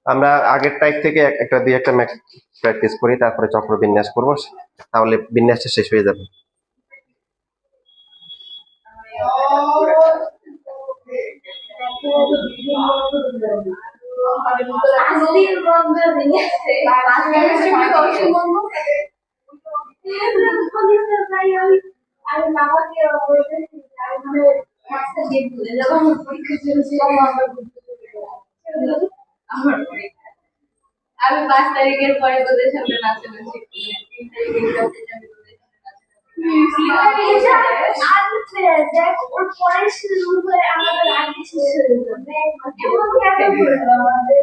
আমরা আগের টাইপ থেকে একটা দিয়ে একটা প্র্যাকটিস করি, তারপরে চক্র বিন্যাস করবো, তাহলে বিন্যাসটা শেষ হয়ে যাবে। আমি 5 তারিখের পরে তোদের সামনে নাচানাচি করি, 3 তারিখের সাথে দেখ ওর পরে শুরু হয়ে আমাদের আগে শেষ হয়ে যাবে, এমন কেন করলো আমাদের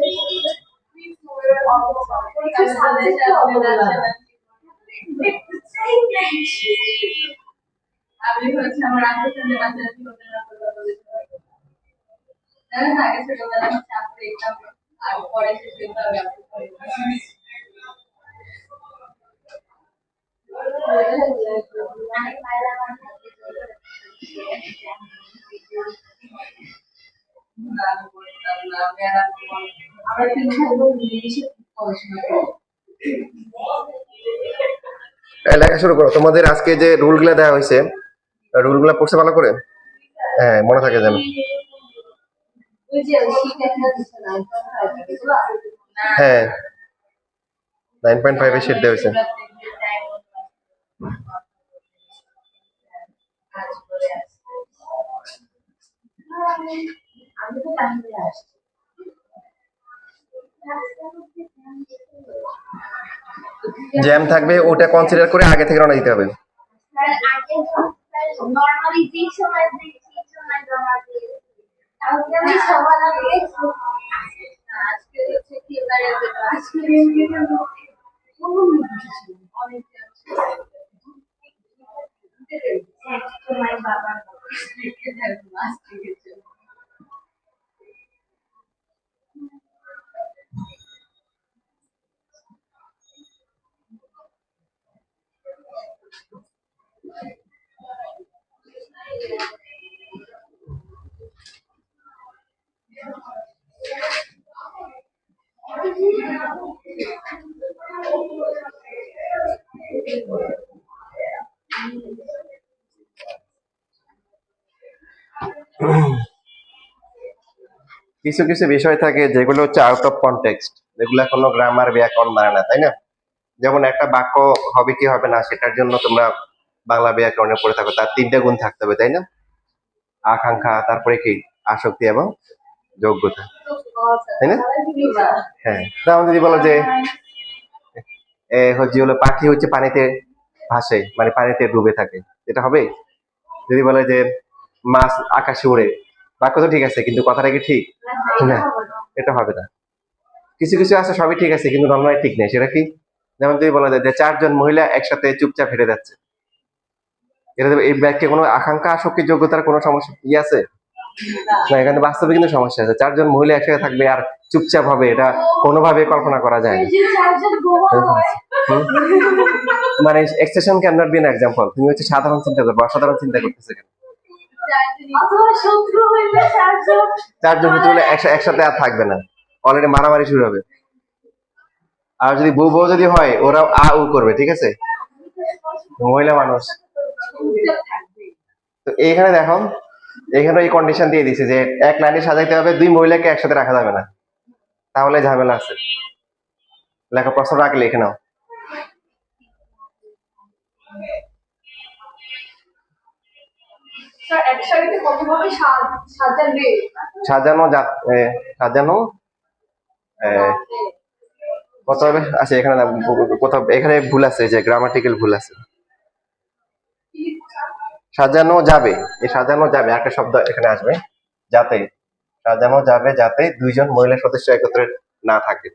আমি হচ্ছে আমার আগের সাথে নাচানাচি করতে না করতে না, আগে ছোটবেলা হচ্ছে আপু দেখতাম আর পরে শেষ হইতে হবে আপু আমরা 3 ভাই বোন মিলেমিশে পড়াশোনা করি। লেখা শুরু করো। তোমাদের আজকে যে রুলগুলো দেওয়া হয়েছে, রুলগুলো পড়ছে ভালো করে? হ্যাঁ, মনে থাকে যেন। হ্যাঁ, 9.5 এর শীট দেওয়া হয়েছে। জ্যাম থাকবে, ওটা কনসিডার করে আগে থেকে রওনা দিতে হবে। নরমালি যে সময় দেখছি সময় জমা দিয়ে কালকে আমি সবার আগে আজকে হচ্ছে কি এবারে আজকে অনেক সময় বাবা মাস থেকে কিছু কিছু বিষয় থাকে যেগুলো হচ্ছে আউট অফ কনটেক্সট, যেগুলো কোনো গ্রামার ব্যাকরণ মানে না, তাই না? যেমন একটা বাক্য হবে কি হবে না সেটার জন্য তোমরা বাংলা ব্যাকরণে পড়ে থাকো, তার 3টে গুণ থাকতে হবে, তাই না? আকাঙ্ক্ষা, তারপরে কি আসক্তি এবং যোগ্যতা, তাই না? হ্যাঁ, যেমন যদি বলো যে হচ্ছে হলো পাখি হচ্ছে পানিতে ভাসে, মানে পানিতে ডুবে থাকে, এটা হবে? যদি বলে যে মাছ আকাশে উড়ে, বাক্য তো ঠিক আছে কিন্তু কথাটা কি ঠিক না, এটা হবে না। কিছু কিছু আছে সবই ঠিক আছে কিন্তু নর্মালি ঠিক নেই, সেটা কি? যেমন যদি বলা যায় যে 4 জন মহিলা একসাথে চুপচাপ হেঁটে যাচ্ছে, এটা এই ব্যাগকে কোনো আকাঙ্ক্ষা আসক্তি যোগ্যতার কোনো সমস্যা কি আছে না? এখানে বাস্তবে কিন্তু সমস্যা আছে। 4 জন মহিলা একসাথে থাকবে আর চুপচাপ হবে, এটা কোনোভাবে কল্পনা করা যায় না। মানে exception can not be an example. তুমি হচ্ছে সাধারণ চিন্তা করবে, অসাধারণ চিন্তা করতেছে কেন? 4 জন শত্রু হলে একসাথে আর থাকবে না, অলরেডি মারামারি শুরু হবে। আর যদি বউ বউ যদি হয়, ওরাও আ উ করবে, ঠিক আছে? মহিলা মানুষ তো এইখানে দেখো, এখানে এই কন্ডিশন দিয়ে দিছে যে এক লাইনে সাজাইতে হবে, 2 মহিলাকে একসাথে রাখা যাবে না, তাহলে ঝামেলা আছে। লেখা প্রশ্নটা আগে লিখে নাও। সাজানো সাজানো কত হবে? আচ্ছা, এখানে কোথাও এখানে ভুল আছে, যে গ্রামাটিক্যাল ভুল আছে। সাজানো যাবে, এই সাজানো যাবে একটা শব্দ এখানে আসবে, যাতে সাজানো যাবে যাতে 2 জন মহিলা সদস্য একত্রে না থাকে।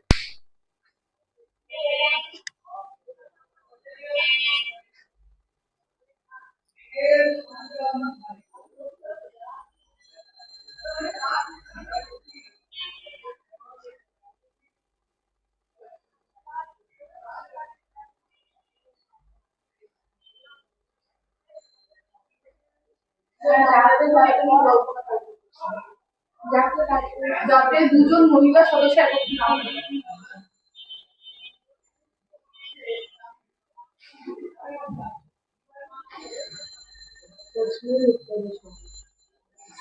যাতে দুজন মহিলা সদস্য একত্রিত না হয়।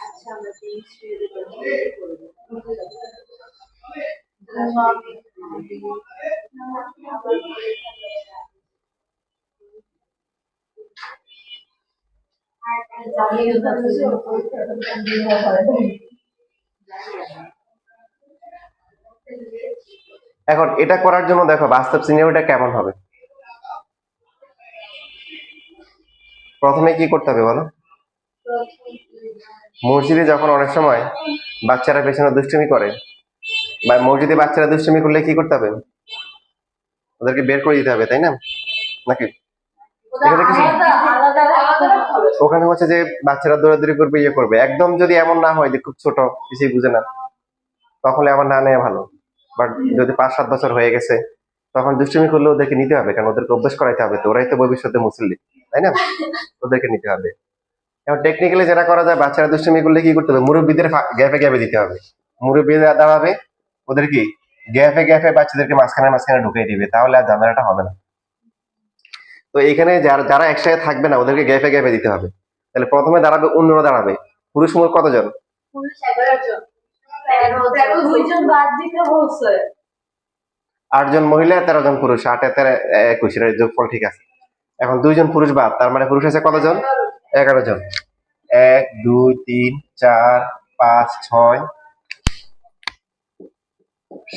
আচ্ছা আমরা 23 করব। এখন এটা করার জন্য দেখো বাস্তব সিনারিওটা কেমন হবে। প্রথমে কি করতে হবে বলো? মসজিদে যখন অনেক সময় বাচ্চারা পেছনে দুষ্টুমি করে, বা মসজিদে বাচ্চারা দুষ্টুমি করলে কি করতে হবে? ওদেরকে বের করে দিতে হবে, তাই না? নাকি এখানে কিছু ওখানে হচ্ছে যে বাচ্চারা দৌড়াদৌড়ি করবে, ইয়ে করবে, একদম যদি এমন না হয় যে খুব ছোট কিছুই বুঝে না, তখন আমার না নেওয়া ভালো। বাট যদি 5-7 বছর হয়ে গেছে, তখন দুষ্টুমি করলে ওদেরকে নিতে হবে, কারণ ওদেরকে অভ্যাস করাইতে হবে, তো ওরাই তো ভবিষ্যতে মুসল্লি, তাই না? ওদেরকে নিতে হবে। এখন টেকনিক্যালি যেটা করা যায়, বাচ্চারা দুষ্টুমি করলে কি করতে হবে? মুরব্বীদের গ্যাপে গ্যাপে দিতে হবে। মুরব্বীরা দাঁড়াবে, ওদের কি গ্যাপে গ্যাপে বাচ্চাদেরকে মাঝখানে মাঝখানে ঢুকিয়ে দিবে, তাহলে আর ঝামেলাটা হবে না। তো এখানে যারা যারা একসাথে থাকবে না, ওদেরকে গ্যাপে গ্যাপে দিতে হবে। তাহলে প্রথমে দাঁড়াবে, অন্যরা দাঁড়াবে। পুরুষ মোট কতজন? পুরুষ 11 জন। 13 দুইজন বাদ দিতে বলছে। 8 জন মহিলা, 13 জন পুরুষ, 8 এ 13 21, এর যোগফল ঠিক আছে। এখন 2 জন পুরুষ বাদ, তার মানে পুরুষ আছে কতজন? 11 জন। 1 2 3 4 5 6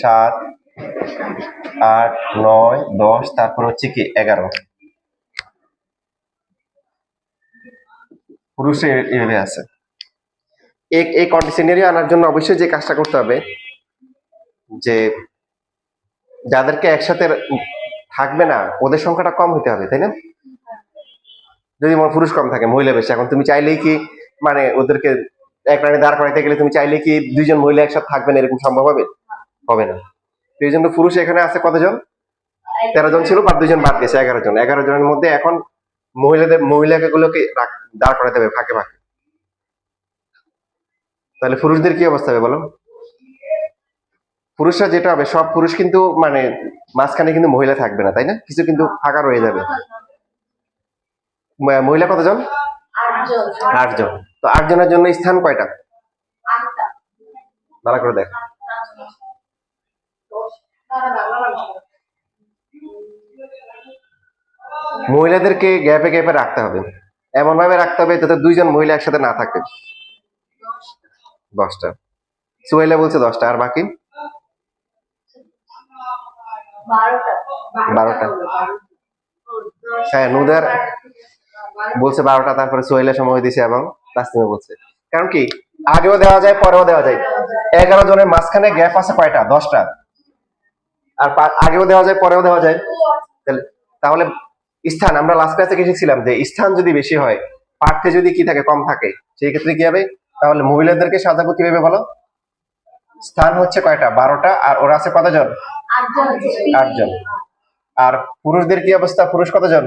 7 8 9 10, তারপর হচ্ছে কি 11 পুরুষ এভাবে আছে। এই কন্ডিশনারি আনার জন্য অবশ্যই যে কাজটা করতে হবে, যে যাদেরকে একসাথে থাকবে না ওদের সংখ্যাটা কম হতে হবে, তাই না? যদি পুরুষ কম থাকে, মহিলা বেশি, এখন তুমি চাইলেই কি মানে ওদেরকে এক লাইনে দাঁড় করাইতে গেলে তুমি চাইলেই কি 2 জন মহিলা একসাথে থাকবে না, এরকম সম্ভব হবে? হবে না। তো এই জন্য পুরুষ এখানে আছে কতজন? 13 জন ছিল, বাদ 2 জন বাদ গেছে, 11 জন। 11 জনের মধ্যে এখন মহিলাগুলোকে দাঁড় করাতে হবে ফাঁকে ফাঁকে। তাহলে পুরুষদের কি অবস্থা হবে বলো? পুরুষরা যেটা হবে, সব পুরুষ কিন্তু মানে মাঝখানে কিন্তু মহিলা থাকবে না, তাই না? কিছু কিন্তু ফাঁকা রয়ে যাবে। মহিলা কতজন? 8 জন। 8 জন। তো 8 জনের জন্য স্থান কয়টা? 8টা। ভালো করে দেখ। মহিলাদেরকে গ্যাপে গ্যাপে রাখতে হবে, এমন ভাবে রাখতে হবে যাতে 2 জন মহিলা একসাথে না থাকে। 10টা। সুহেলা বলছে 10টা, আর বাকি 12টা। 12টা। হ্যাঁ, নুদার বলছে 12টা, তারপরে সোহেলা সময় দিছে এবং তাসনিমা বলছে। কারণ কি আগেও দেওয়া যায়, পরেও দেওয়া যায়। 11 জনের মাঝখানে গ্যাপ আছে কয়টা? 10টা। আর আগেও দেওয়া যায়, পরেও দেওয়া যায়। তাহলে স্থান, আমরা লাস্ট ক্লাসে কি শিখছিলাম, যে স্থান যদি বেশি হয়, পাঠ্যে যদি কি থাকে, কম থাকে, সেই ক্ষেত্রে কি হবে? তাহলে মহিলাদেরকে সাজাবো কিভাবে বলো? স্থান হচ্ছে কয়টা? 12টা, আর ওরা আছে কতজন? 8 জন। 8 জন। আর পুরুষদের কি অবস্থা? পুরুষ কতজন?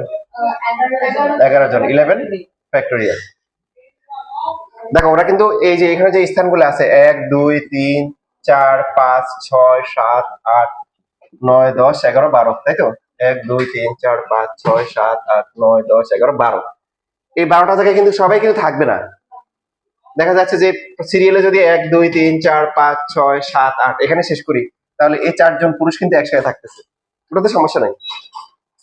11 জন। 11 ফ্যাক্টোরিয়াল। দেখো ওরা কিন্তু এই যে এখানে যে স্থানগুলো আছে, 1 2 3 4 5 6 7 8 9 10 11 12, তাই তো? 1 2 3 4 5 6 7 8 9 10 11 12। এই 12টা জায়গায় কিন্তু সবাই কিন্তু থাকবে না। দেখা যাচ্ছে যে সিরিয়ালে যদি 1 2 3 4 5 6 7 8 এখানে শেষ করি, তাহলে এই 4 জন পুরুষ কিন্তু একসাথে থাকতেছে, ওটাতে সমস্যা নাই।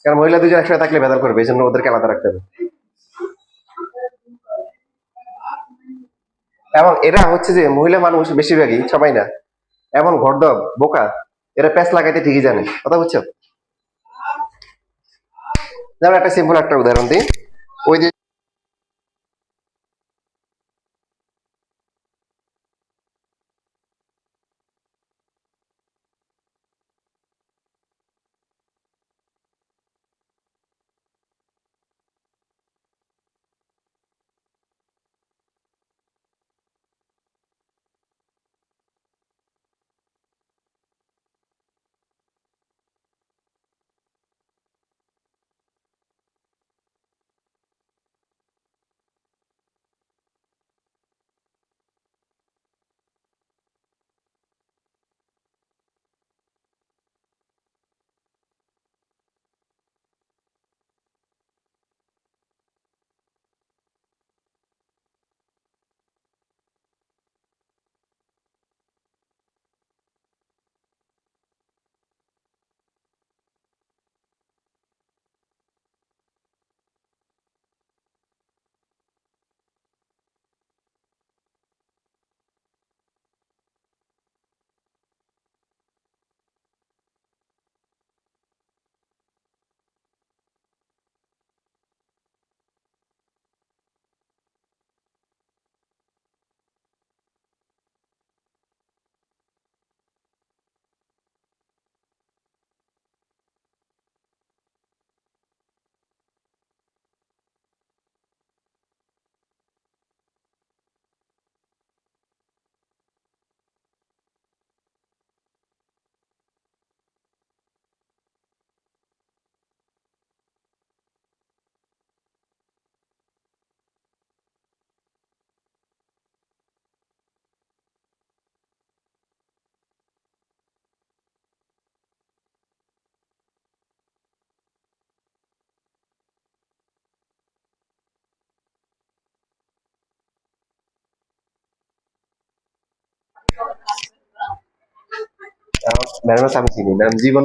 কারণ মহিলা 2 জন একসাথে থাকলে ভেদাল করবে, এই জন্য ওদেরকে আলাদা রাখতে হবে। এবং এরা হচ্ছে যে মহিলা মানুষ বেশিরভাগই, সবাই না, এমন ঘরদব বোকা, এরা প্যাঁচ লাগাইতে ঠিকই জানে, কথা বুঝছো? যেমন একটা সিম্পল একটা উদাহরণ দিই, ওই যে ম্যাডাম আমি চিনি ম্যাডাম জীবন।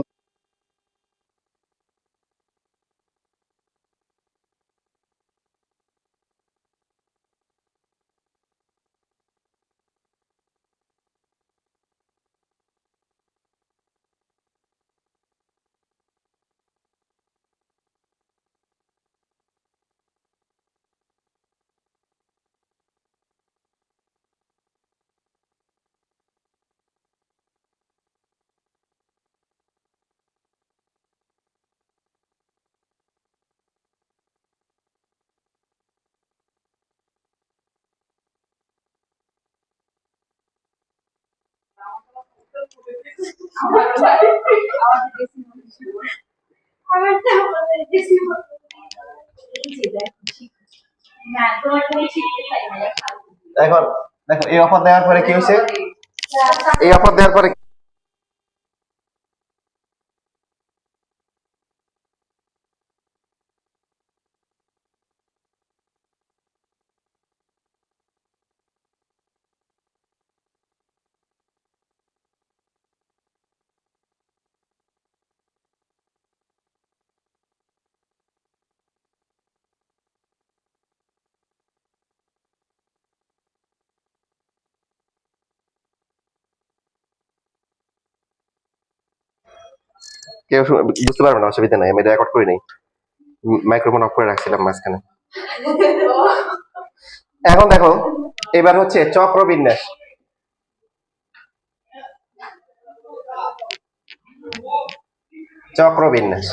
আমার তো আমাদের দেশি মতো এই যে দেখো ঠিক আছে। না তোমার তুমি শিখতে চাই না এখন দেখো এই অফার দেওয়ার পরে কি হয়েছে, এই অফার দেওয়ার পরে কেউ বুঝতে পারবে না, অসুবিধা নাই, আমি রেকর্ড করি নাই, মাইক্রোফোন অফ করে রাখছিলাম মাঝখানে। এখন দেখো এবার হচ্ছে চক্র বিন্যাস। চক্র বিন্যাস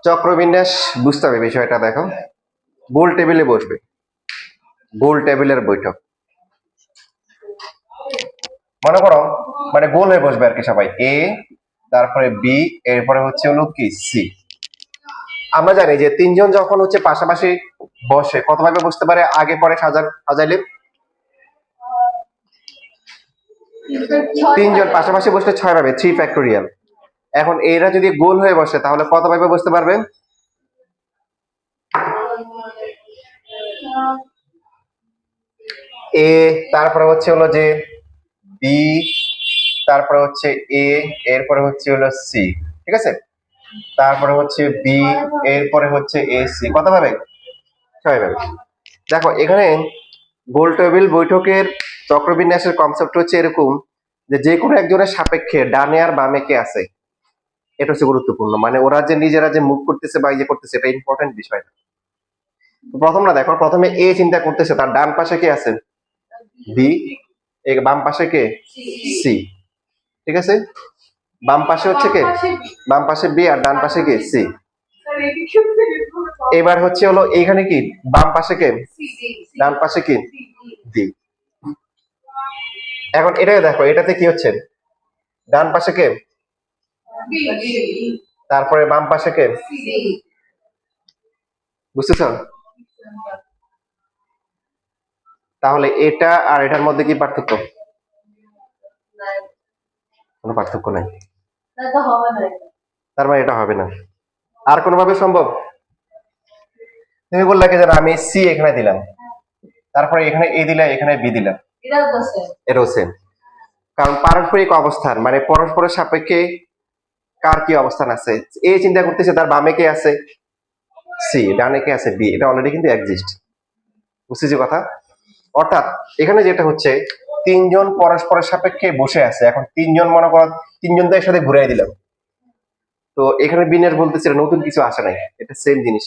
চক্র বিন্যাস বুঝতে হবে বিষয়টা। দেখো গোল টেবিলে বসবে, গোল টেবিলের বৈঠক মনে করো, মানে গোল হয়ে বসবে আর কি সবাই, এ তারপরে বি এরপরে হচ্ছে হলো কি সি। আমরা জানি যে তিনজন যখন হচ্ছে পাশাপাশি বসে কত ভাবে বসতে পারে, আগে পরে সাজাইলে তিনজন পাশাপাশি বসলে 6 ভাবে, 3 ফ্যাক্টোরিয়াল। এখন এরা যদি গোল হয়ে বসে তাহলে কত ভাবে বসতে পারবেন, এ তারপরে হচ্ছে হলো যে বি তারপরে হচ্ছে এ এরপরে হচ্ছে হলো সি, ঠিক আছে, তারপরে হচ্ছে বি এরপরে হচ্ছে এ সি, কত ভাবে, 6 ভাবে। দেখো এখানে গোল টেবিল বৈঠকের চক্রবিন্যাসের কনসেপ্ট হচ্ছে এরকম যে যে কোনো একজনের সাপেক্ষে ডানে আর বামে কে আছে, এটা হচ্ছে গুরুত্বপূর্ণ, মানে ওরা যে নিজেরা যে মুভ করতেছে বা ইয়ে করতেছে এটা ইম্পর্টেন্ট বিষয় না। প্রথম না, দেখো প্রথমে এ চিন্তা করতেছে তার ডান পাশে কে আছে, বি, বাম পাশে কে, সি, ঠিক আছে, বাম পাশে হচ্ছে কে, বাম পাশে বি আর ডান পাশে কে সি। এবার হচ্ছে হলো এইখানে কি বাম পাশে কে, ডান পাশে কি ডি। এখন এটাই দেখো এটাতে কি হচ্ছে, ডান পাশে কে, তারপরে বাম পাশে কে, বুঝতেছ? তাহলে এটা আর এটার মধ্যে কি পার্থক্য, কোনো পার্থক্য নাই, তার মানে এটা হবে না। আর কোনোভাবে সম্ভব, তুমি বললে কি যে আমি সি এখানে দিলাম, তারপরে এখানে এ দিলাম, এখানে বি দিলাম, এটাও সেম, কারণ পারস্পরিক অবস্থান মানে পরস্পরের সাপেক্ষে কার কি অবস্থান আছে, এ চিন্তা করতেছে তার বামে কে আছে সি, ডানে কে আছে বি, এটা অলরেডি কিন্তু এক্সিস্ট, বুঝতেছি কথা। অর্থাৎ এখানে যেটা হচ্ছে তিনজন পরস্পরের সাপেক্ষে বসে আছে, এখন তিনজন মনে করো তিনজন তো একসাথে ঘুরাই দিলাম, তো এখানে বিন্যাস বলতেছে নতুন কিছু আসে নাই, এটা সেম জিনিস।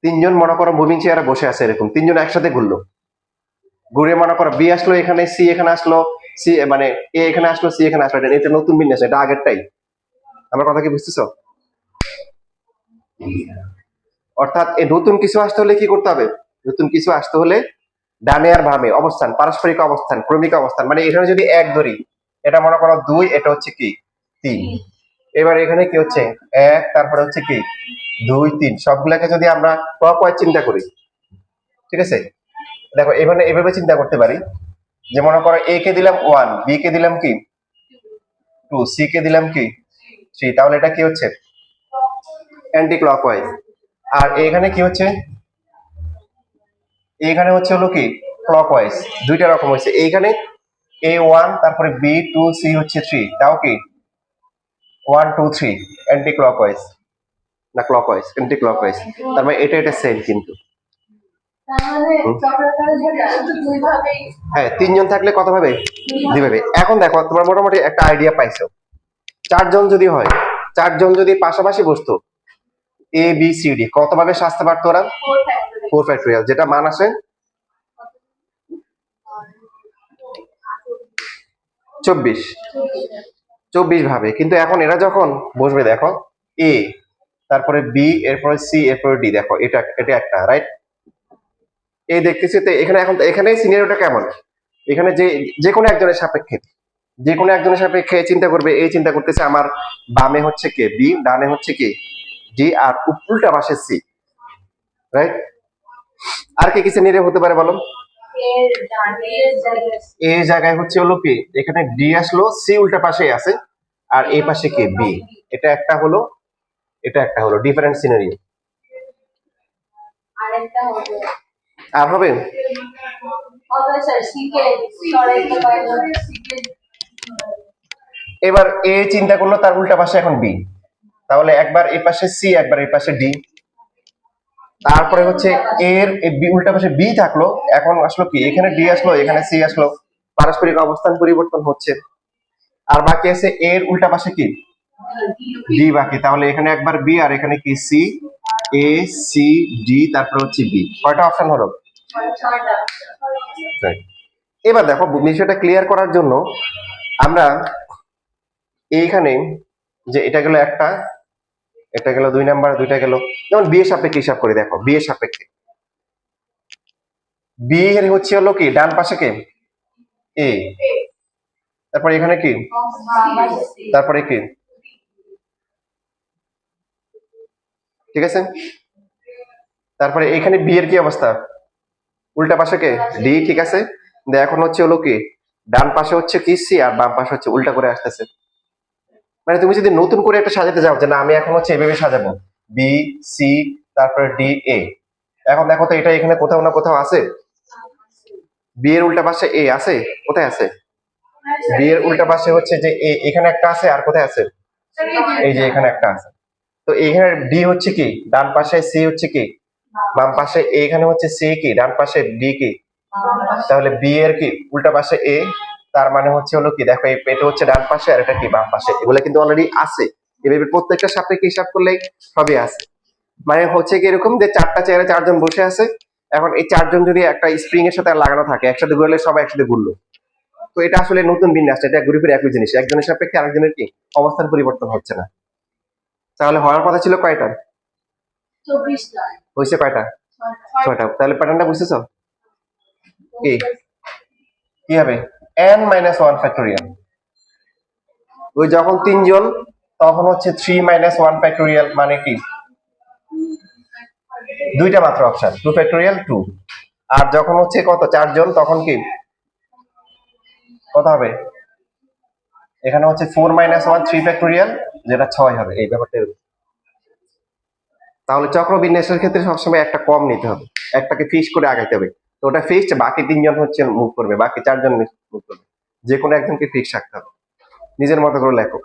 তিনজন মনে করো মুভিং চেয়ারে বসে আছে, এরকম তিনজন একসাথে ঘুরলো, ঘুরে মনে করো বি আসলো এখানে, সি এখানে আসলো, সি মানে এ এখানে আসলো, সি এখানে আসলো, এটা নতুন বিন্যাস, এটা আগেরটাই। আমার কথা কি বুঝতেছো? অর্থাৎ এই নতুন কিছু আসতে হলে কি করতে হবে, নতুন কিছু আসতে হলে ডানে আর বামে অবস্থান, পারস্পরিক অবস্থান, ক্রমিক অবস্থান, মানে এখানে যদি এক ধরি এটা মনে করো 2, এটা হচ্ছে কি 3, এবার এখানে কি হচ্ছে 1, তারপরে হচ্ছে কি 2 3, সবগুলোকে যদি আমরা ক্লকওয়াইজ চিন্তা করি, ঠিক আছে, দেখো এখানে এভাবে চিন্তা করতে পারি যে মনে করো এ কে দিলাম 1, বি কে দিলাম কি 2, সি কে দিলাম কি 3, তাহলে এটা কি হচ্ছে অ্যান্টি ক্লকওয়াইজ। আর এখানে কি হচ্ছে, এখানে হচ্ছে হলো কি ক্লকওয়াইজ, দুইটা রকম হয়েছে। এইখানে A1 তারপরে B2 C হচ্ছে 3, তাও কি 1 2 3 অ্যান্টি ক্লকওয়াইজ না ক্লকওয়াইজ, অ্যান্টি ক্লকওয়াইজ। তার মানে এটা সেম কিন্তু। তার মানে হুম। চক্রাকারে যেটা শুধু দুই ভাবেই হ্যাঁ, তিনজন থাকলে কত ভাবে? দুই ভাবে। এখন দেখো তোমরা মোটামুটি একটা আইডিয়া পাইছো। চারজন যদি হয়, চারজন যদি পাশাপাশি বসতো ABCD, কত ভাবে সাজতে পারতো ওরা? 4 ফ্যাক্টরি 4 ফ্যাক্টরিয়াল, যেটা মান আসে 24, 24 ভাবে। কিন্তু এখন এরা যখন বসবে দেখো A, তারপরে B, এরপরে C, এরপরে D, দেখো এটা এটা একটা রাইট। এই দেখতেছি তো এখানে, এখন এখানে সিনারিওটা কেমন? এখানে যে যে কোনো একজনের সাপেক্ষে, যে কোনো একজনের সাপেক্ষে চিন্তা করবে, এই চিন্তা করতেছে আমার বামে হচ্ছে কে বি, ডানে হচ্ছে কে ডি, আর উল্টা পাশে সি, রাইট? আর কি কি সিনারিও হতে পারে বলো? এর ডানের জায়গায় এই জায়গায় হচ্ছে হলো কি, এখানে ডি আসলো, সি উল্টা পাশে আছে, আর এই পাশে কে বি। এটা একটা হলো, এটা একটা হলো ডিফারেন্ট সিনারিও। আরেকটা হবে আর হবে হবে স্যার সিকে সরাইতে পারবো সিকে এবার এ চিন্তা করলো তার উল্টা পাশে এখন বি, তাহলে একবার এই পাশে সি, একবার এই পাশে ডি। তারপরে হচ্ছে এর উল্টা পাশে বি থাকলো, এখন আসলো কি এখানে ডি আসলো, এখানে সি আসলো, পারস্পরিক অবস্থান পরিবর্তন হচ্ছে। আর বাকি আছে এর উল্টা পাশে কি ডি বাকি, তাহলে এখানে একবার বি আর এখানে কি সি, এ সি ডি, তারপর হচ্ছে বি। কয়টা অপশন হলো? ছয়টা Right. এবার দেখো বিষয়টা ক্লিয়ার করার জন্য আমরা এইখানে যে এটা গেল একটা, এটা গেল 2 নাম্বার, দুইটা গেল, যেমন বি এর সাপেক্ষে হিসাব করে দেখো। বি এর সাপেক্ষে বি এর হচ্ছে হলো কি ডান পাশে কে এ, তারপর এখানে কি, তারপরে কি, ঠিক আছে? তারপরে এখানে বি এর কি অবস্থা? উল্টা পাশে কে ডি, ঠিক আছে? এখন হচ্ছে হলো কি ডান পাশে হচ্ছে কি সি, আর বাম পাশে হচ্ছে উল্টা করে আসতেছে। মানে তুমি যদি নতুন করে একটা সাজাতে যাও যে না আমি এখন হচ্ছে এভাবে সাজাবো, বি সি তারপরে ডি এ, এখন দেখো তো এটা এখানে কোথাও না কোথাও আছে। বি এর উল্টা পাশে এ আছে, কোথায় আছে? বি এর উল্টা পাশে হচ্ছে যে এ, এখানে একটা আছে, আর কোথায় আছে? এই যে এখানে একটা আছে। তো এখানে ডি হচ্ছে কি ডান পাশে, সি হচ্ছে কি বাম পাশে, এখানে হচ্ছে সি কি ডান পাশে, ডি কি, তাহলে বি এর কি উল্টা পাশে এ, তার মানে হচ্ছে হলো কি দেখো এটা হচ্ছে ডান পাশে আর এটা কি বাম পাশে, এগুলো কিন্তু অলরেডি আছে। এভাবে প্রত্যেকটা সাপেক্ষে হিসাব করলেই সবই আছে। মানে হচ্ছে কি এরকম যে চারটা চেয়ারে চারজন বসে আছে, এখন এই চারজন যদি একটা স্প্রিং এর সাথে লাগানো থাকে, একসাথে ঘুরলে সবাই একসাথে ঘুরলো। তো এটা আসলে নতুন বিন্যাস, এটা ঘুরে ফিরে একই জিনিস, একজনের সাপেক্ষে আরেকজনের কি অবস্থান পরিবর্তন হচ্ছে না। তাহলে হওয়ার কথা ছিল কয়টা? 24টা হয়েছে কয়টা? 6টা। তাহলে প্যাটার্নটা বুঝতেছো? কি কি হবে? n-1 factorial. ওই যখন তিনজন তখন হচ্ছে 3 - 1 ফ্যাক্টোরিয়াল, মানে কি দুইটা মাত্র অপশন, 2 ফ্যাক্টোরিয়াল 2। আর যখন হচ্ছে কত চারজন তখন কি কত হবে? এখানে হচ্ছে 4 - 1 3 ফ্যাক্টোরিয়াল, যেটা 6 হবে। এই ব্যাপারটা এরকম। তাহলে চক্র বিন্যাসের ক্ষেত্রে সবসময় একটা কম নিতে হবে, একটাকে ফিক্স করে আগাইতে হবে। তো ওটা ফিক্সড, বাকি তিনজন হচ্ছে মুভ করবে, বাকি চারজন মুভ করবে, যে কোনো একজনকে ফিক্স রাখতে হবে, নিজের মতো করে লেখো।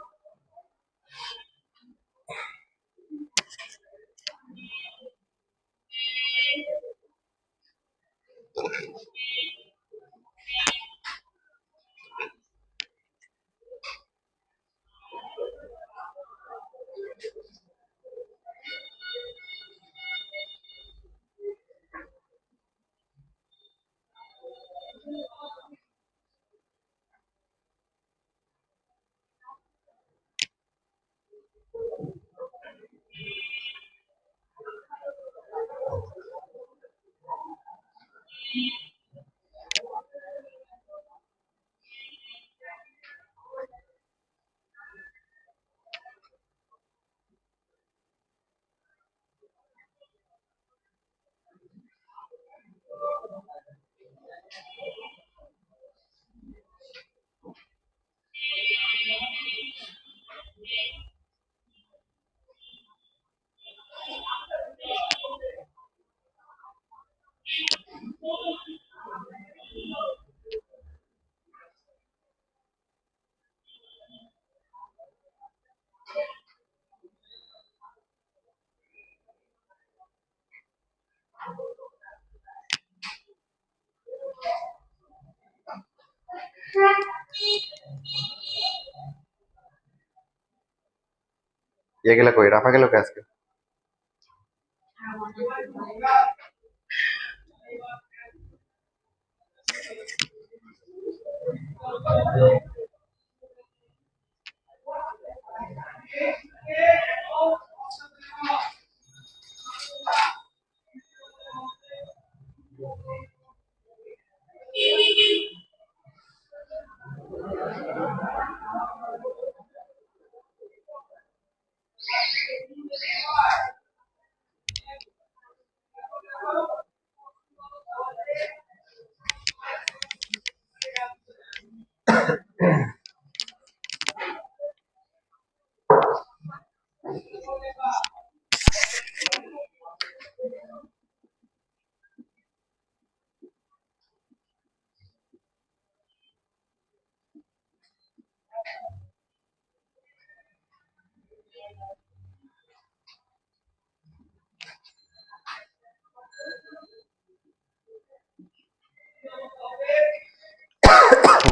ইয়ে গেলে কই, রাফা গেল কে আজকে?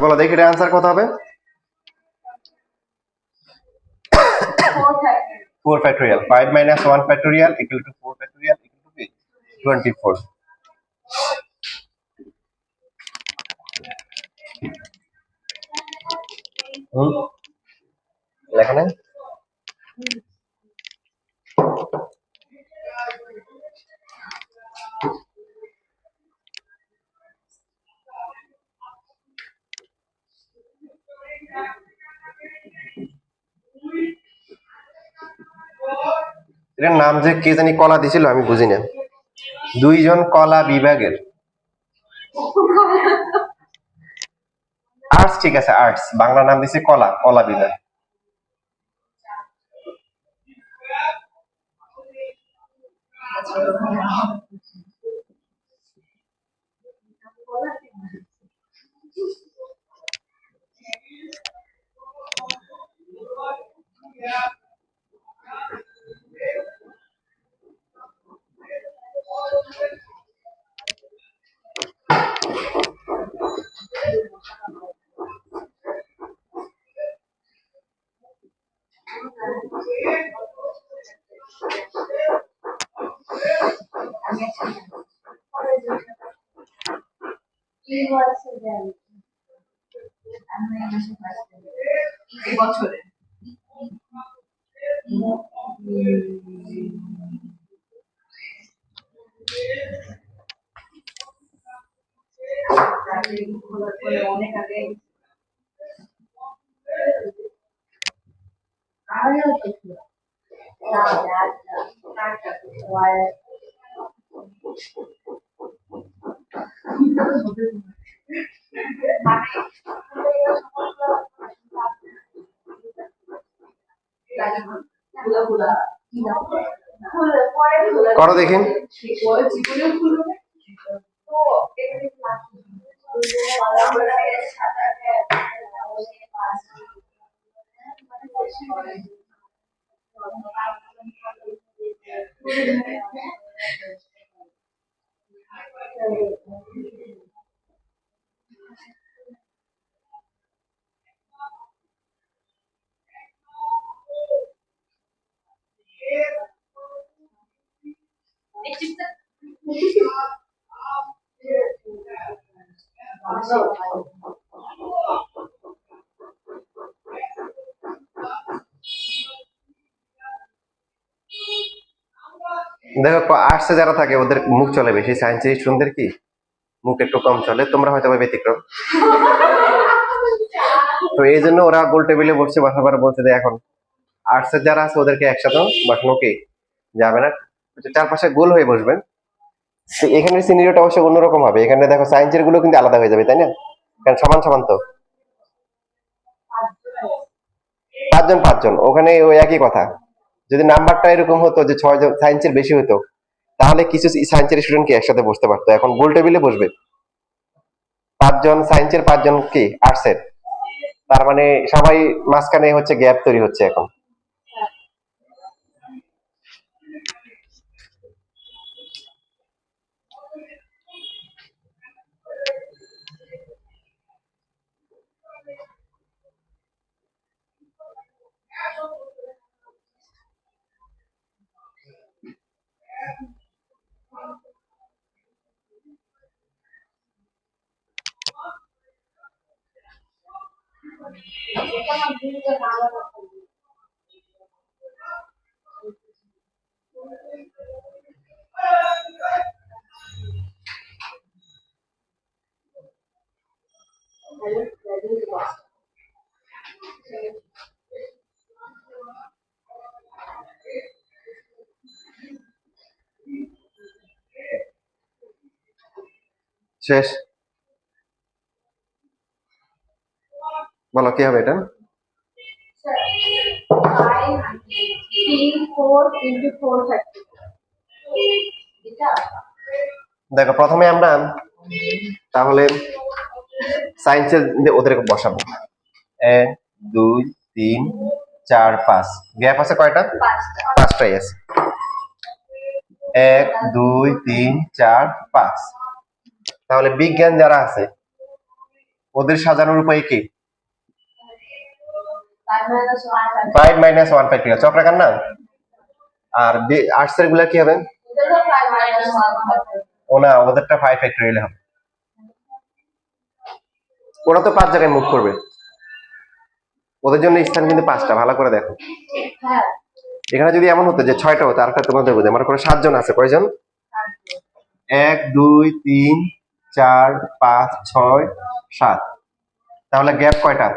বলো দেখি এটা আনসার কত হবে? 4 factorial. 5 minus 1 factorial equal to 4 factorial equal to 24. লেখা নেই? এটার নাম যে কে জানি কলা দিছিল আমি বুঝি না। দুইজন কলা বিভাগের, আর্টস ঠিক আছে, আর্টস বাংলা নাম দিছে কলা, কলা বিভাগ। বছরে অনেক আগে করো দেখি। জীবনেও খুলবে দেখো আর্টসে যারা থাকে ওদের মুখ চলে বেশি, সায়েন্সের স্টুডেন্টদের কি মুখ একটু কম চলে, তোমরা হয়তো ব্যতিক্রম। তো এই জন্য ওরা গোল টেবিলে বসছে, বসার পরে বলছে যে এখন আর্টসের যারা আছে ওদেরকে একসাথে বসানো কি যাবে না, চারপাশে গোল হয়ে বসবেন। এখানে সিনারিওটা অবশ্য অন্যরকম হবে, এখানে দেখো সায়েন্সের গুলো কিন্তু আলাদা হয়ে যাবে, তাই না? কারণ সমান সমান তো, পাঁচজন পাঁচজন, ওখানে ওই একই কথা। যদি নাম্বারটা এরকম হতো যে 6 জন সায়েন্সের বেশি হতো, তাহলে কিছু সায়েন্সের স্টুডেন্ট কি একসাথে বসতে পারতো। এখন গোল টেবিলে বসবে 5 জন সায়েন্সের, 5 জন কি আর্টসের, তার মানে সবাই মাঝখানে হচ্ছে গ্যাপ তৈরি হচ্ছে এখন। শেষ। বলো কি হবে এটা? 5 3 4 × 4 30। দেখো প্রথমে আমরা তাহলে সায়েন্সের ওদের বসাবো 1 2 3 4 5 গ্যাপ আছে কয়টা? 5টা। 5টাই আছে 1 2 3 4 5। তাহলে বিজ্ঞান যারা আছে ওদের সাজানোর উপায় কি? 5 - 1 ফ্যাক্টরিয়াল চক্রাকার না। আর আর্টস এর গুলা কি হবে? ও না, ওদেরটা 5 ফ্যাক্টরিয়াল হবে। ওরা তো 5 জায়গায় মুভ করবে, ওদের জন্য স্থান কিন্তু 5টা। ভালো করে দেখো, হ্যাঁ, এখানে যদি এমন হতো যে 6টা হতো, আর একটা তোমাদের বোঝে, মনে করো 7 জন আছে, কয়জন? 1 2 3 4 5 6 7। তাহলে গ্যাপ কয়টা?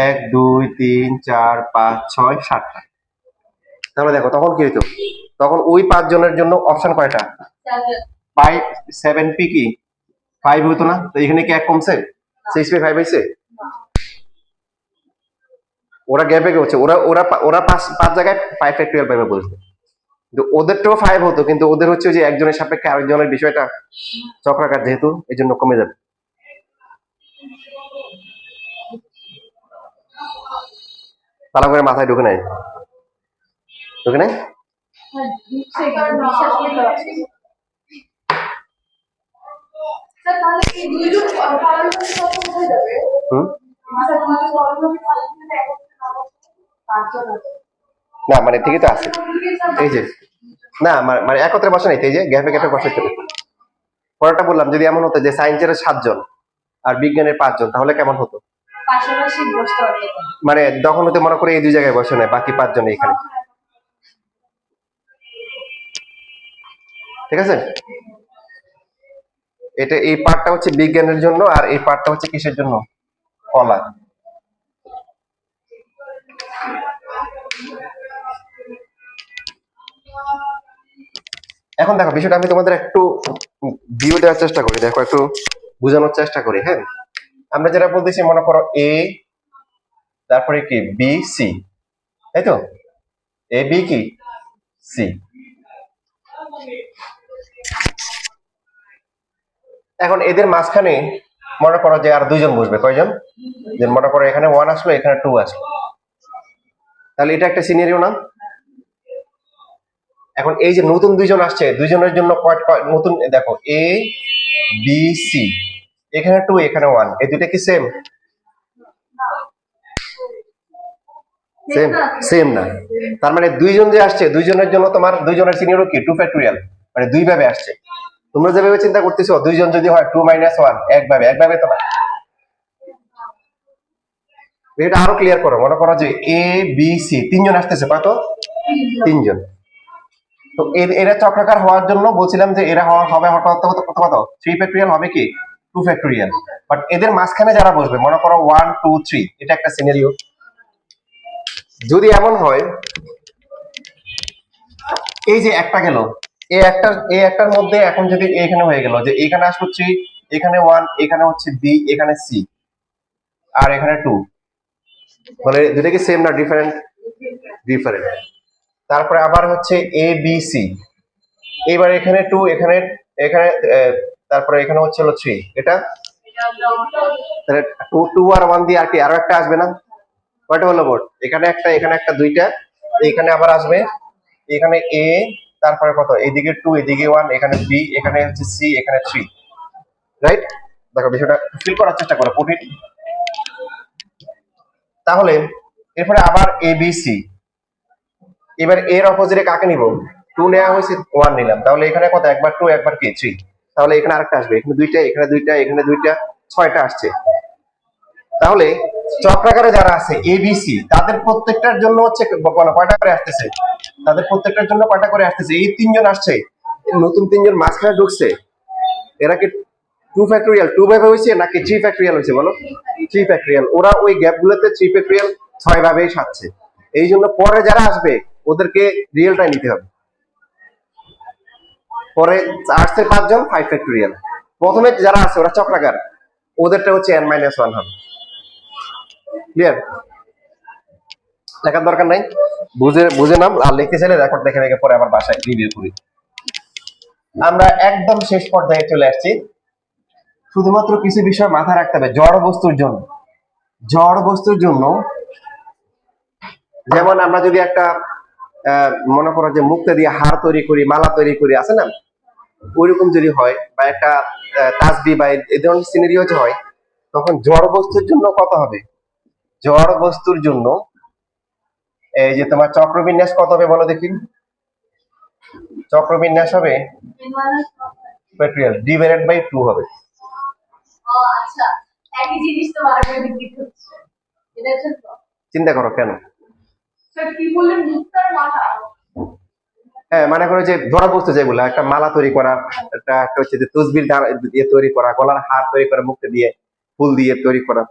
1 2 3 4 5 6 7টা। তাহলে দেখো তখন কি হইতো? তখন ওই 5 জনের জন্য অপশন কয়টা? 5 7 পি কি 5 হতো না? তো এখানে কি এক কমছে? 6 পি 5 হইছে। ওরা গ্যাপে গেছে, ওরা ওরা ওরা 5 জায়গায় 5 ফ্যাক্টরিয়াল পাবে বলছে, কিন্তু ওদেরটাও 5 হতো, কিন্তু ওদের হচ্ছে যে একজনের সাপেক্ষে আরেকজনের বিষয়টা চক্রাকার যেহেতু, এই জন্য কমে যাবে। ভালো করে মাথায় ঢুকে নাই, ঢুকে নাই। বিশ্বাস করতে পারছি না। স্যার, তাহলে কি দুইজন পারমাণবিক কত হয়ে যাবে? হুম স্যার, দুইজন পারমাণবিক কত একত্রে নাম আছে? 5 জন আছে। না মানে ঠিকই তো আছে, এই যে না মানে একত্রে বসে নাই, এই যে গ্যাপে গ্যাপে বসাইতে হবে। পরেরটা বললাম যদি এমন হতো যে সায়েন্সের 7 জন আর বিজ্ঞানের 5 জন, তাহলে কেমন হতো? পাশাপাশি বসতে পারবে। মানে তখন হতে মনে করে এই 2 জায়গায় বসে নেয়, বাকি 5 জন এখানে। ঠিক আছে, এটা এই পার্টটা হচ্ছে বিজ্ঞানের জন্য, আর এই পার্টটা হচ্ছে কিসের জন্য? কলা। এখন দেখো বিষয়টা আমি তোমাদের একটু ভিউ দেওয়ার চেষ্টা করি, দেখো একটু বোঝানোর চেষ্টা করি। হ্যাঁ, আমরা যেটা বলতেছি মনে করো এ, তারপরে কি বি সি, তাই তো? এ বি কি সি। এখন এদের মাঝখানে মনে করো যে আর 2 জন বসবে, কয়জন? যে মনে করো এখানে 1 আসলো, এখানে 2 আসলো, তাহলে এটা একটা সিনারিও না? এখন এই যে নতুন 2 জন আসছে, 2 জনের জন্য নতুন দেখো এ বি সি, এখানে 2 এখানে 1, এই দুটো কি সেম? সেম সেম না। তার মানে 2 জন যে আসছে, 2 জনের জন্য তোমার 2 জনের সিনিয়রও কি 2 ফ্যাক্টরিয়াল, মানে 2 ভাবে আসছে। তোমরা যেভাবে চিন্তা করতেছো 2 জন যদি হয় 2 - 1 এক ভাবে তো না। এটা আরো ক্লিয়ার করো, মনে করো যে এ বি সি 3 জন আসতেছে, কত? 3 জন। তো এরা চক্রাকার হওয়ার জন্য বলছিলাম যে এরা হবে কত 3 ফ্যাক্টরিয়াল হবে কি 2 ফ্যাক্টরিয়াল। বাট এদের মাঝখানে যারা বসবে মনে করো 1 2 3, এটা একটা সিনারিও। যদি এমন হয় এই যে একটা গেল, এই একটার মধ্যে এখন যদি এখানে হয়ে গেল যে এখানে আসলো 3, এখানে 1, এখানে হচ্ছে বি, এখানে সি, আর এখানে 2, মানে দুটো কি সেম না ডিফারেন্ট? ডিফারেন্ট। তারপরে আবার হচ্ছে এ বি সি, এবার এখানে 2, এখানে এখানে তারপরে এখানে হচ্ছে 3, এটা তাহলে 2 আর 1 দিয়ে আর কি আরো একটা আসবে না? কয়টা হলো মোট? এখানে একটা, এখানে একটা, 2টা, এখানে আবার আসবে, এখানে এ, তারপরে কত এইদিকে 2, এদিকে 1, এখানে বি, এখানে হচ্ছে সি, এখানে 3, রাইট? দেখো বিষয়টা ফিল করার চেষ্টা করো কঠিন। তাহলে এরপরে আবার এ বি সি, এবার এর অপোজিটে কাকে নিব? 2 নেওয়া হয়েছে, 1 নিলাম, তাহলে এখানে কত? একবার 2 একবার কি 3, তাহলে এখানে আরেকটা আসবে, এখানে 2টা, এখানে 2টা, এখানে 2টা, 6টা আসছে। তাহলে চক্রাকারে যারা আছে এবিসি তাদের প্রত্যেকটার জন্য হচ্ছে বলো কয়টা করে আসতেছে, তাদের প্রত্যেকটার জন্য কয়টা করে আসতেছে, এই তিনজন আসছে, নতুন তিনজন মাঝখানে ঢুকছে, এরা কি টু ফ্যাক্টোরিয়াল টু ভাবে হয়েছে নাকি থ্রি ফ্যাক্টোরিয়াল হয়েছে বলো? Three factorial. ওরা ওই গ্যাপ গুলোতে থ্রি ফ্যাক্টোরিয়াল 6 ভাবেই সাজছে। এই জন্য পরে যারা আসবে ওদেরকে রিয়েলটাই নিতে হবে। পরে আসছে 5 জন 5 ফ্যাক্টোরিয়াল। প্রথমে যারা আছে ওরা চক্রাকার, ওদেরটা হচ্ছে n-1 হবে। ক্লিয়ার? লেখার দরকার নাই, বুঝে বুঝে নাম, আর লিখতে চাইলে রেকর্ড দেখে দেখে পরে আবার বাসায় রিভিউ করি। আমরা একদম শেষ পর্যায়ে চলে আসছি। শুধুমাত্র কিছু বিষয় মাথায় রাখতে হবে জড় বস্তুর জন্য। জড় বস্তুর জন্য যেমন আমরা যদি একটা মনে করো যে মুক্তা দিয়ে হার তৈরি করি, মালা তৈরি করি, আছে না, ওইরকম যদি হয়, বা একটা তাসবি বা এই ধরনের সিনারি যদি হয়, তখন জড় বস্তুর জন্য কত হবে? জড় বস্তুর জন্য এই যে তোমার চক্রবিন্যাস কত হবে বলো দেখি? চক্রবিন্যাস হবে ফ্যাক্টোরিয়াল ডিভাইডেড বাই 2 হবে। ও আচ্ছা, একই জিনিস তো বারবার রিপিট হচ্ছে, এটা ঠিক তো? চিন্তা করো কেন? স্যার কি বললেন, মুক্তার মালা? হ্যাঁ, মানে করো যে জড় বস্তু যেগুলো, একটা মালা তৈরি করা, একটা একটা হচ্ছে যে তসবির দিয়ে তৈরি করা, গলার হার তৈরি করা, মুক্তি দিয়ে ফুল দিয়ে তৈরি করা,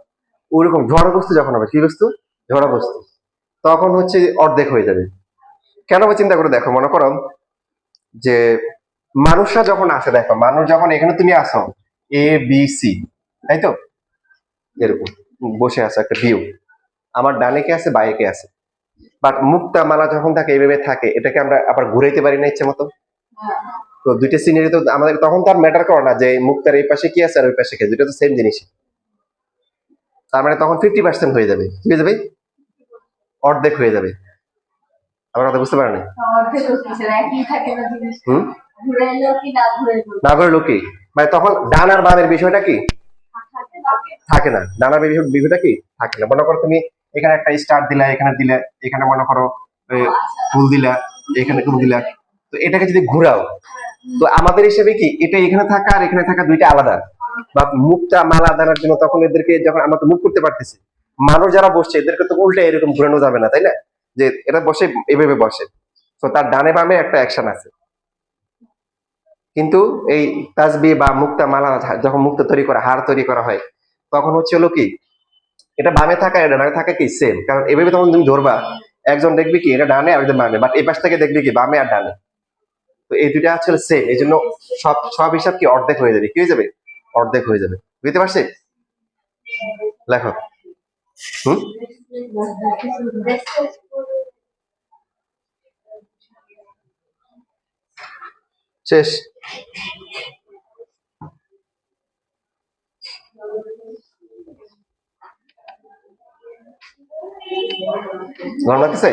ওইরকম জড় বস্তু যখন হবে, কি বস্তু? জড় বস্তু, তখন হচ্ছে অর্ধেক হয়ে যাবে। কেন হবে চিন্তা করে দেখো, মনে করো যে মানুষরা যখন আসে, দেখো মানুষ যখন এখানে তুমি আসো এ বি সি, তাই তো, এরকম বসে আছে একটা ভিউ, আমার ডানে কে আছে বাঁয়ে কে আছে, বাট মুক্তা মালা যখন থাকে এইভাবে থাকে, এটাকে আমরা আবার ঘুরাইতে পারি না ইচ্ছে মতো। তো দুইটা সিনারি তো আমাদের তখন তো আর ম্যাটার করে না যে মুক্তার এই পাশে কি আছে আর ওই পাশে কি, দুটো তো সেম জিনিস। তার মানে তখন 50% হয়ে যাবে, কি হয়ে যাবে? অর্ধেক হয়ে যাবে। আমার কথা বুঝতে পারেন? অর্ধেক হচ্ছে না, একই থাকে না জিনিস, হুম, ঘুরাইলো কি না ঘুরাইলো না করে লোকে মানে তখন ডান আর বামের বিষয়টা কি থাকে বাকি। থাকে না, ডানার বিষয়টা কি থাকে না। মনে করো তুমি এখানে একটা স্টার দিলা, এখানে দিলে, এখানে মনে করো ফুল দিলা, এখানে ফুল দিলা, তো এটাকে যদি ঘুরাও, তো আমাদের হিসেবে কি এটা এখানে থাকা আর এখানে থাকা দুইটা আলাদা, বা মুখটা মালা দানার জন্য তখন এদেরকে যখন আমরা তো মুখ করতে পারতেছি, মানুষ যারা বসছে এদেরকে তো উল্টে এরকম ঘুরানো যাবে না, তাই না? যে এটা বসে এভাবে বসে, তো তার ডানে বামে একটা অ্যাকশন আছে। কিন্তু এই তাসবি বা মুক্তা মালা যখন মুক্তা তৈরি করা, হার তৈরি করা হয়, তখন হচ্ছে হলো কি এটা বামে থাকা এটা ডানে থাকা কি সেম, কারণ এভাবে তখন তুমি ধরবা, একজন দেখবি কি এটা ডানে আর একজন বামে, বাট এই পাশ থেকে দেখবি কি বামে আর ডানে, তো এই দুইটা আসলে সেম, এই জন্য সব সব হিসাব কি অর্ধেক হয়ে যাবে, কি হয়ে যাবে? অর্ধেক হয়ে যাবে। বুঝতে পারছি? লেখো। হুম, শেষ। গরম লাগতেছে?